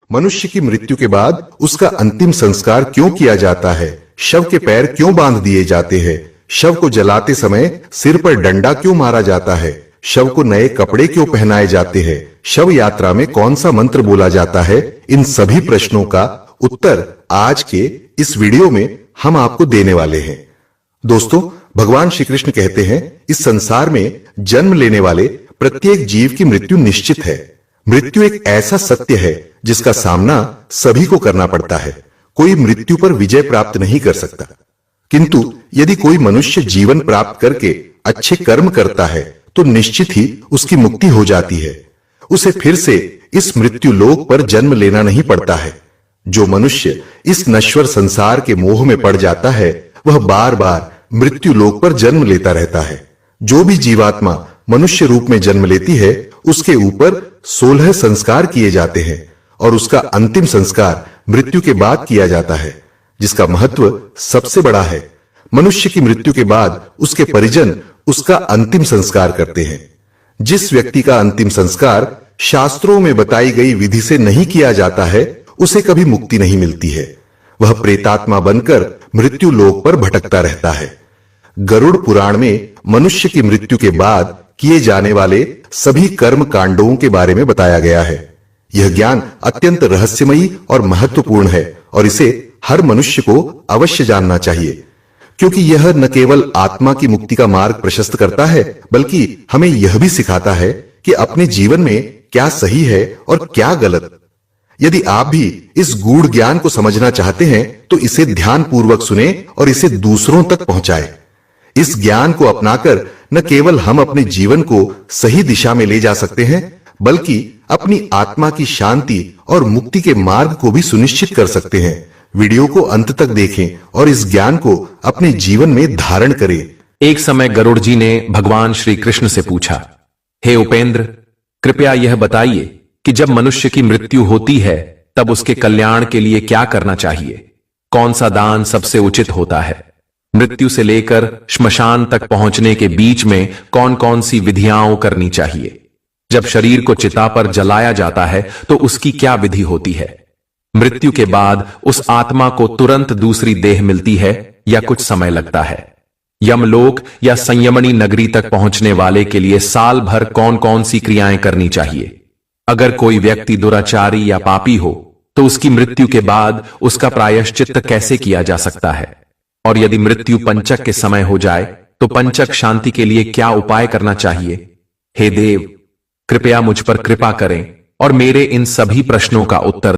मनुष्य की मृत्यु के बाद उसका अंतिम संस्कार क्यों किया जाता है? शव के पैर क्यों बांध दिए जाते हैं? शव को जलाते समय सिर पर डंडा क्यों मारा जाता है? शव को नए कपड़े क्यों पहनाए जाते हैं? शव यात्रा में कौन सा मंत्र बोला जाता है? इन सभी प्रश्नों का उत्तर आज के इस वीडियो में हम आपको देने वाले हैं। दोस्तों, भगवान श्री कृष्ण कहते हैं, इस संसार में जन्म लेने वाले प्रत्येक जीव की मृत्यु निश्चित है। मृत्यु एक ऐसा सत्य है जिसका सामना सभी को करना पड़ता है। कोई मृत्यु पर विजय प्राप्त नहीं कर सकता, किंतु यदि कोई मनुष्य जीवन प्राप्त करके अच्छे कर्म करता है तो निश्चित ही उसकी मुक्ति हो जाती है। उसे फिर से इस मृत्यु लोक पर जन्म लेना नहीं पड़ता है। जो मनुष्य इस नश्वर संसार के मोह में पड़ जाता है वह बार बार मृत्यु लोक पर जन्म लेता रहता है। जो भी जीवात्मा मनुष्य रूप में जन्म लेती है उसके ऊपर 16 संस्कार किए जाते हैं और उसका अंतिम संस्कार मृत्यु के बाद किया जाता है, जिसका महत्व सबसे बड़ा है। मनुष्य की मृत्यु के बाद उसके परिजन उसका अंतिम संस्कार करते हैं। जिस व्यक्ति का अंतिम संस्कार शास्त्रों में बताई गई विधि से नहीं किया जाता है उसे कभी मुक्ति नहीं मिलती है। वह प्रेतात्मा बनकर मृत्यु लोक पर भटकता रहता है। गरुड़ पुराण में मनुष्य की मृत्यु के बाद किए जाने वाले सभी कर्म कांडों के बारे में बताया गया है। यह ज्ञान अत्यंत रहस्यमयी और महत्वपूर्ण है और इसे हर मनुष्य को अवश्य जानना चाहिए, क्योंकि यह न केवल आत्मा की मुक्ति का मार्ग प्रशस्त करता है बल्कि हमें यह भी सिखाता है कि अपने जीवन में क्या सही है और क्या गलत। यदि आप भी इस गूढ़ ज्ञान को समझना चाहते हैं तो इसे ध्यान पूर्वक सुने और इसे दूसरों तक पहुंचाएं। इस ज्ञान को अपनाकर न केवल हम अपने जीवन को सही दिशा में ले जा सकते हैं बल्कि अपनी आत्मा की शांति और मुक्ति के मार्ग को भी सुनिश्चित कर सकते हैं। वीडियो को अंत तक देखें और इस ज्ञान को अपने जीवन में धारण करें। एक समय गरुड़ जी ने भगवान श्री कृष्ण से पूछा, हे उपेंद्र, कृपया यह बताइए कि जब मनुष्य की मृत्यु होती है तब उसके कल्याण के लिए क्या करना चाहिए? कौन सा दान सबसे उचित होता है? मृत्यु से लेकर श्मशान तक पहुंचने के बीच में कौन कौन सी विधियां करनी चाहिए? जब शरीर को चिता पर जलाया जाता है तो उसकी क्या विधि होती है? मृत्यु के बाद उस आत्मा को तुरंत दूसरी देह मिलती है या कुछ समय लगता है? यमलोक या संयमनी नगरी तक पहुंचने वाले के लिए साल भर कौन कौन सी क्रियाएं करनी चाहिए? अगर कोई व्यक्ति दुराचारी या पापी हो तो उसकी मृत्यु के बाद उसका प्रायश्चित्त कैसे किया जा सकता है? और यदि मृत्यु पंचक के समय हो जाए तो पंचक शांति के लिए क्या उपाय करना चाहिए? हे देव, कृपया मुझ पर कृपा करें और मेरे इन सभी प्रश्नों का उत्तर